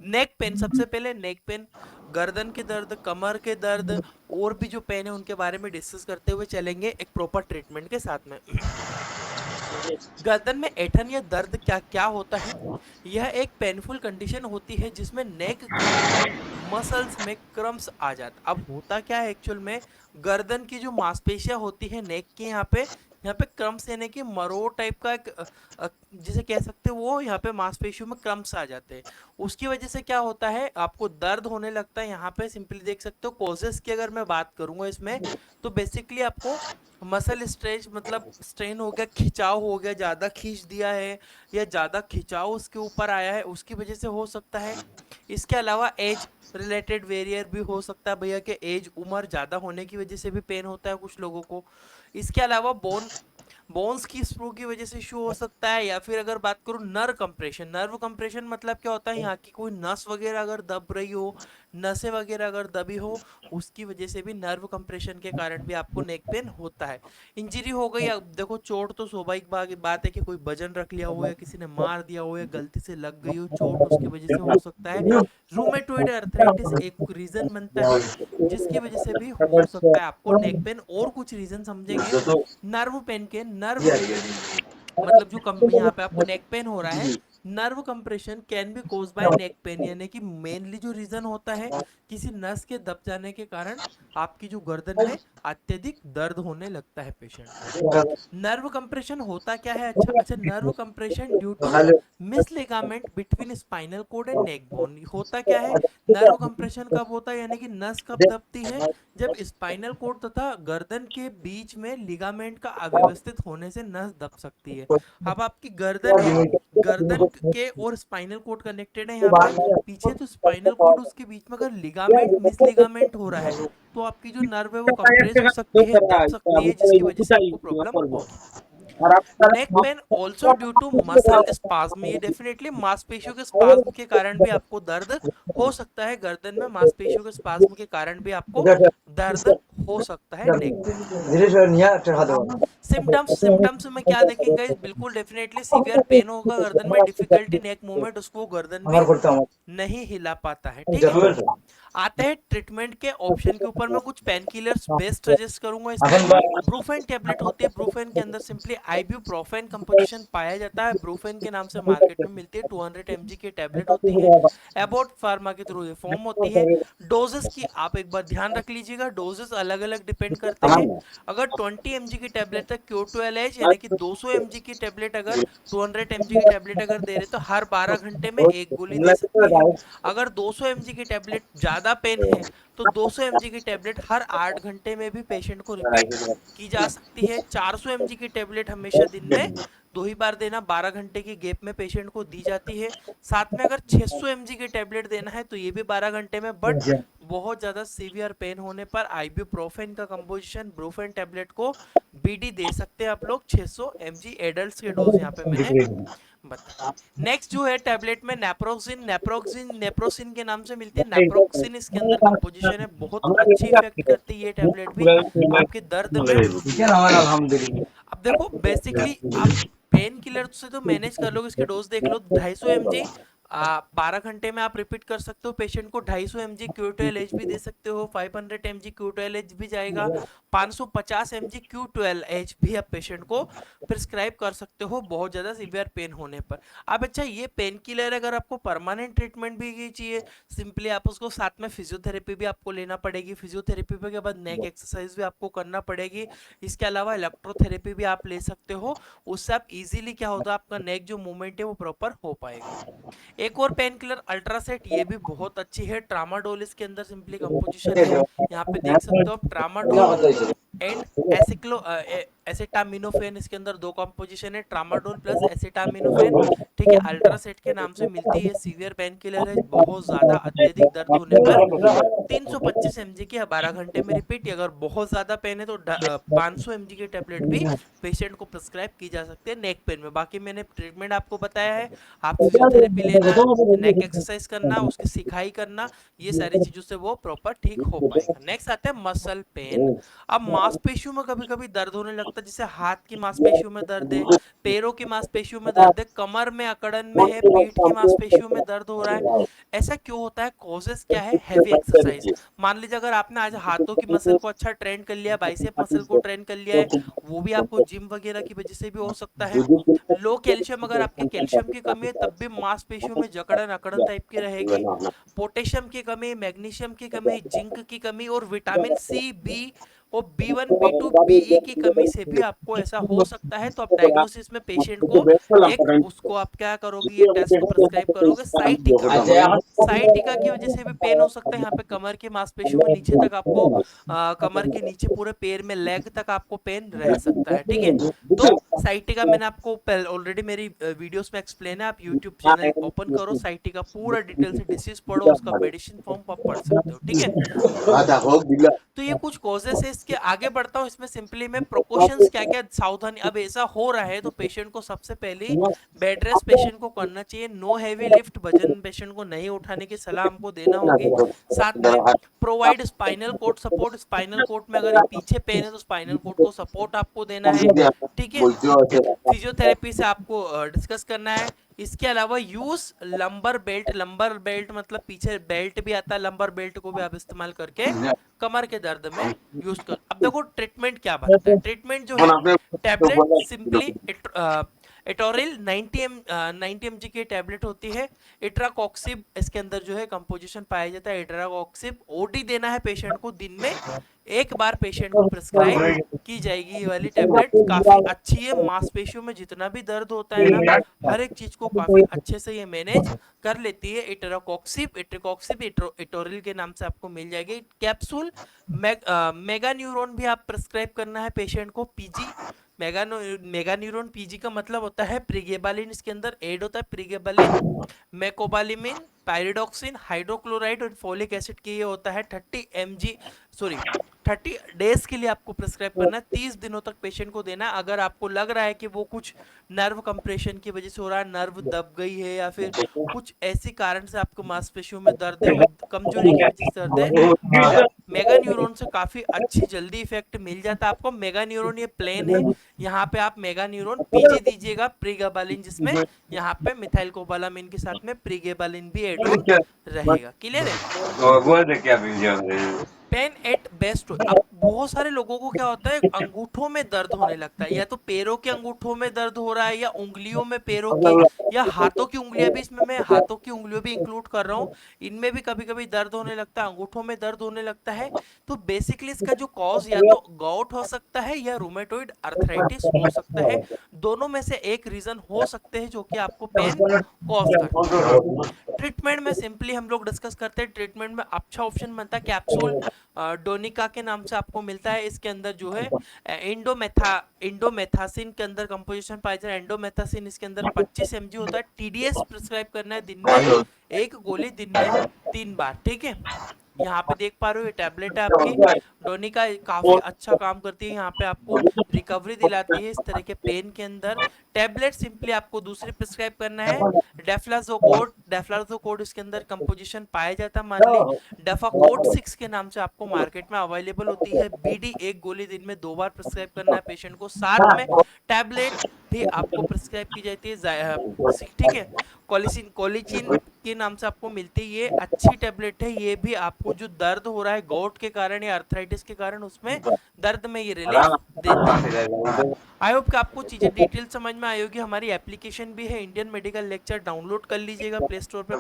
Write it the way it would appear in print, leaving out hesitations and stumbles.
Neck pain, सबसे पहले neck pain, गर्दन के दर्द, कमर के दर्द और भी जो पेन है उनके बारे में डिस्कस करते हुए चलेंगे एक प्रॉपर ट्रीटमेंट के साथ में। गर्दन में ऐंठन या दर्द क्या क्या होता है? यह एक पेनफुल कंडीशन होती है जिसमें नेक की मसल्स में क्रम्स आ जाता। अब होता क्या है एक्चुअल में, गर्दन की जो मांसपेशियां होती है नेक के यहाँ पे क्रम्स यानी कि मरोड़ टाइप का एक जिसे कह सकते हो, वो यहाँ पे मांसपेशियों में क्रम्स आ जाते हैं। उसकी वजह से क्या होता है, आपको दर्द होने लगता है। यहाँ पे सिंपली देख सकते हो कॉजेस की अगर मैं बात करूंगा इसमें, तो बेसिकली आपको मसल स्ट्रेच मतलब स्ट्रेन हो गया, खिंचाव हो गया, ज़्यादा खींच दिया है या ज़्यादा खिंचाव उसके ऊपर आया है, उसकी वजह से हो सकता है। इसके अलावा एज रिलेटेड वेरियर भी हो सकता है भैया, कि एज उम्र ज़्यादा होने की वजह से भी पेन होता है कुछ लोगों को। इसके अलावा बोन्स की स्प्रू की वजह से इशू हो सकता है, या फिर अगर बात करूँ नर्व कंप्रेशन मतलब क्या होता है, यहाँ की कोई नस वगैरह अगर दब रही हो, नसें वगैरह अगर दबी हो, उसकी वजह से भी नर्व कंप्रेशन के कारण भी आपको नेक पेन होता है। इंजरी हो गई, अब देखो चोट तो स्वाभाविक बात है कि कोई वजन रख लिया हो या किसी ने मार दिया हो या गलती से लग गई हो चोट, उसकी वजह से हो सकता है। रूमेटोइड अर्थराइटिस एक रीजन बनता है जिसकी वजह से भी हो सकता है आपको नेक पेन। और कुछ रीजन समझेंगे नर्व पेन के। नर्व मतलब जो यहाँ पे आपको नेक पेन हो रहा है, nerve compression can be cause by neck pain, यानी कि मेनली जो रीजन होता है किसी नस के दब जाने के कारण आपकी जो गर्दन में अत्यधिक दर्द होने लगता है पेशेंट को। नर्व कंप्रेशन होता क्या है? अच्छा अच्छा, nerve compression due to miss ligament between spinal cord and neck bone. होता क्या है, नर्व कंप्रेशन कब होता है यानी कि नस कब दबती है? जब स्पाइनल कोड तथा गर्दन के बीच में लिगामेंट का अव्यवस्थित होने से नस दब सकती है। अब आपकी गर्दन है, गर्दन के और स्पाइनल कोड कनेक्टेड है यहाँ पे पीछे, तो स्पाइनल कोड उसके बीच में अगर लिगामेंट मिस लिगामेंट हो रहा है तो आपकी जो नर्व है वो कंप्रेस हो सकती है, दब सकती है, जिसकी वजह से आपको प्रॉब्लम होगी। Neck pain also due to muscle spasm, ये डेफिनेटली मांसपेशियों के स्पाज्म के कारण भी आपको दर्द हो सकता है। गर्दन में मांसपेशियों के स्पाज्म के कारण भी आपको दर्द हो सकता है नेक पे। सिम्टम्स, सिम्टम्स में क्या देखेंगे, बिल्कुल डेफिनेटली सीवियर पेन होगा गर्दन में, डिफिकल्टी नेक मूवमेंट, उसको गर्दन भी नहीं हिला पाता है। ठीक है, आते हैं ट्रीटमेंट के ऑप्शन के ऊपर। मैं कुछ पेन किलर्स बेस्ट सजेस्ट करूंगा इसमें। ब्रूफेन टेबलेट होती है, ब्रूफेन के अंदर सिंपली आइब्यूप्रोफेन कंपोजिशन पाया जाता है। ब्रूफेन के नाम से मार्केट में मिलती है, 200 mg की टेबलेट होती है, एबोट फार्मा के थ्रू ये फॉर्म होती है। डोजेस की आप एक बार ध्यान रख लीजिएगा, डोजेस अलग अलग डिपेंड करते हैं। अगर 20 mg की टेबलेट है Q12H यानी कि 200 mg की टेबलेट, अगर 200 mg की टेबलेट अगर दे रहे तो हर 12 घंटे में एक गोली दे सकते हैं। अगर 200 mg की टेबलेट ज़्यादा पेन है तो 200 mg की टेबलेट हर 8 घंटे में भी पेशेंट को रिपीट की जा सकती है। 400 mg की टेबलेट हमेशा दिन में 2 ही बार देना, 12 घंटे की गैप में पेशेंट को दी जाती है। साथ में अगर 600 mg की टेबलेट देना है तो ये भी 12 घंटे में, बट बहुत ज़्यादा सीवियर पेन होने पर आइब्यूप्रोफेन का कंपोजिशन ब्रूफेन टेबलेट को बीडी दे सकते हैं आप लोग। 600 mg एडल्ट के डोज यहाँ पे मैंने बताया। नेक्स्ट जो है टेबलेट में नेप्रोक्सिन, नेप्रोसिन के नाम से मिलती है। नेप्रोक्सिन इसके अंदर कंपोजिशन है, बहुत अच्छी इफेक्ट करती है ये टेबलेट भी आपके दर्द में। अब देखो बेसिकली आप पेन किलर से तो मैनेज कर लोगे, इसके डोज देख लो, 250 mg 12 घंटे में आप रिपीट कर सकते हो। पेशेंट को 250 mg Q12H भी दे सकते हो, 500 mg Q12H भी जाएगा, 550 mg Q12H भी आप पेशेंट को प्रिस्क्राइब कर सकते हो बहुत ज़्यादा सीवियर पेन होने पर। अब अच्छा, ये पेन किलर अगर आपको परमानेंट ट्रीटमेंट भी चाहिए, सिंपली आप उसको साथ में फिजियोथेरेपी भी आपको लेना पड़ेगी। फिजियोथेरेपी के बाद नेक एक्सरसाइज भी आपको करना पड़ेगी। इसके अलावा इलेक्ट्रोथेरेपी भी आप ले सकते हो, उससे आप इजीली क्या होता है, आपका नेक जो मूवमेंट है वो प्रॉपर हो पाएगा। एक और पेन किलर अल्ट्रासेट, ये भी बहुत अच्छी है। ट्रामाडोल इसके अंदर सिंपली कंपोजिशन है, यहाँ पे देख सकते हो आप, ट्रामाडोल एंड एसिक्लो एसिटामिनोफेन, इसके अंदर दो कंपोजिशन है, ट्रामाडोल प्लस एसिटामिनोफेन। ठीक है, अल्ट्रासेट के नाम से मिलती है, सीवियर पेन किलर है। बहुत ज्यादा अत्यधिक दर्द होने पर 325 mg की 12 घंटे में रिपीट, अगर बहुत ज्यादा पेन है तो 500 mg की टेबलेट भी पेशेंट को प्रिस्क्राइब की जा सकती है नेक पेन में। बाकी मैंने ट्रीटमेंट आपको बताया है, आप फिजियोथेरेपी लेना, नेक एक्सरसाइज करना, उसकी सिखाई करना, ये सारी चीजों से वो प्रॉपर ठीक हो पाएगा। नेक्स्ट आता है मसल पेन। अब मांसपेशियों में कभी कभी दर्द होने लगता सकता है जैसे हाथ की मांसपेशियों में दर्द है, पैरों की मांसपेशियों में दर्द है, कमर में अकड़न में है, पीठ की मांसपेशियों में दर्द हो रहा है। ऐसा क्यों होता है? कॉजेस क्या है? Heavy exercise. मान लीजिए अगर आपने आज हाथों की मसल को अच्छा ट्रेन कर लिया, बाइसेप मसल को ट्रेन कर लिया है, वो भी आपको जिम वगैरह की वजह से भी हो सकता है। लो कैल्शियम, अगर आपकी कैल्शियम की कमी है तब भी मांसपेशियों में जकड़न अकड़न टाइप की रहेगी। पोटेशियम की कमी, मैग्नीशियम की कमी, जिंक की कमी और विटामिन सी, बी और B1 B2 BE की कमी से भी आपको ऐसा हो सकता है। तो आप डायग्नोसिस में पेशेंट को एक उसको आप क्या करोगे, ये टेस्ट को प्रिस्क्राइब करोगे, साइटिका। साइटिका की वजह से भी पेन हो सकता है, यहाँ पे कमर की मांसपेशियों में नीचे तक आपको कमर के नीचे पूरे पैर में लेग तक आपको पेन रह सकता है, ठीक है। तो साइटिका मैंने आपको ऑलरेडी मेरी वीडियोस में एक्सप्लेन है, आप यूट्यूब चैनल ओपन करो, साइटिका पूरा डिटेल से डिसीज पढ़ो, उसका मेडिसिन फॉर्म आप पढ़ सकते हो, ठीक है। तो ये कुछ कॉजेस है। इसके आगे बढ़ता हूँ, इसमें सिंपली मैं प्रिकॉशंस क्या क्या सावधानी, अब ऐसा हो रहा है तो पेशेंट को सबसे पहले बेड रेस्ट पेशेंट को करना चाहिए, नो हैवी लिफ्ट, वजन पेशेंट को नहीं उठाने की सलाह हमको देना होगी। साथ में provide spinal cord support, spinal cord में अगर ये पीछे पेन है तो स्पाइनल कोड को सपोर्ट आपको देना है, ठीक है। फिजियोथेरेपी से आपको डिस्कस करना है। इसके अलावा use lumbar belt, lumbar belt मतलब पीछे बेल्ट भी आता है, लंबर बेल्ट को भी आप इस्तेमाल करके कमर के दर्द में यूज कर। अब देखो ट्रीटमेंट क्या बनता है। ट्रीटमेंट जो है, टैबलेट सिंपली एटोरिल 90 mg की टैबलेट होती है। इट्राकॉक्सिब इसके अंदर जो है कंपोजिशन पाया जाता है, इट्राकॉक्सिब ओडी देना है पेशेंट को, दिन में एक बार पेशेंट को प्रिस्क्राइब की जाएगी। ये वाली टैबलेट काफी अच्छी है, मांसपेशियों में जितना भी दर्द होता है ना, हर एक चीज को काफी अच्छे से ये मैनेज कर लेती है। इट्राकॉक्सिब इटोरिल के नाम से आपको मिल जाएगी कैप्सूल। मेगा न्यूरोन भी आप प्रिस्क्राइब करना है पेशेंट को, पीजी। मेगा न्यूरोन पीजी का मतलब होता है प्रीगेबालिन, इसके अंदर ऐड होता है प्रीगेबालिन, मेकोबालिमिन, पायरिडॉक्सिन, हाइड्रोक्लोराइड और फोलिक एसिड के, ये होता है 30 डेज के लिए आपको प्रिस्क्राइब करना है, 30 दिनों तक पेशेंट को देना है। अगर आपको लग रहा है कि वो कुछ नर्व कंप्रेशन की वजह से हो रहा है, नर्व दब गई है या फिर कुछ ऐसी कारण से आपको मांसपेशियों में दर्द है, कमजोरी की वजह से दर्द है, मेगा न्यूरॉन से काफी अच्छी जल्दी इफेक्ट मिल जाता है आपको। मेगा न्यूरॉन ये प्लेन है, यहाँ पे आप मेगा न्यूरॉन पीजी दीजिएगा, प्रीगेबालिन, जिसमें यहाँ पे मिथाइल कोबालामिन के साथ में प्रीगेबालिन भी एड रहेगा। क्लियर है। Pen at best. अब बहुत सारे लोगों को क्या होता है, अंगूठों में दर्द होने लगता है, या तो पैरों के अंगूठों में दर्द हो रहा है, या उंगलियों में पैरों की, या हाथों की उंगलियां भी, इसमें मैं हाथों की उंगलियों भी इंक्लूड कर रहा हूँ, इनमें भी कभी कभी दर्द होने लगता है, अंगूठों में दर्द होने लगता है। तो बेसिकली इसका जो कॉज या तो गॉट हो सकता है या रूमेटोइड अर्थराइटिस हो सकता है, दोनों में से एक रीजन हो सकते हैं जो कि आपको पेन कॉज करते हैं। ट्रीटमेंट में सिंपली हम लोग डिस्कस करते हैं। ट्रीटमेंट में अच्छा ऑप्शन बनता है कैप्सूल, डोनिका के नाम से आपको मिलता है। इसके अंदर जो है इंडोमेथासिन के अंदर कंपोजिशन पाया जाता है। इंडोमेथासिन इसके अंदर 25 mg होता है। टीडीएस प्रिस्क्राइब करना है, दिन में एक गोली, दिन में 3 बार, ठीक है। यहाँ पे देख पा रहे हो ये टैबलेट है आपकी डोनिका, काफी अच्छा काम करती है, यहाँ पे आपको रिकवरी दिलाती है इस तरह के पेन के अंदर। टैबलेट सिंपली आपको दूसरी प्रिस्क्राइब करना है, डेफ्लाजोकोड इसके अंदर कंपोजिशन पाया जाता है, मान ली डेफाकोड 6 के नाम से आपको मार्केट में अवेलेबल होती है। बीडी एक गोली दिन में 2 बार प्रिस्क्राइब करना है पेशेंट को, साथ में टैबलेट भी आपको प्रिस्क्राइब की जाती है, ठीक है। कोलिचिन के नाम से आपको मिलती है, ये अच्छी टैबलेट है, ये भी आपको जो दर्द हो रहा है गॉट के कारण या अर्थराइटिस के कारण, उसमें दर्द में ये रिलीफ देती है। आई होप कि आपको चीजें डिटेल समझ में आई होगी। हमारी एप्लीकेशन भी है, इंडियन मेडिकल लेक्चर, डाउनलोड कर लीजिएगा प्ले स्टोर पे।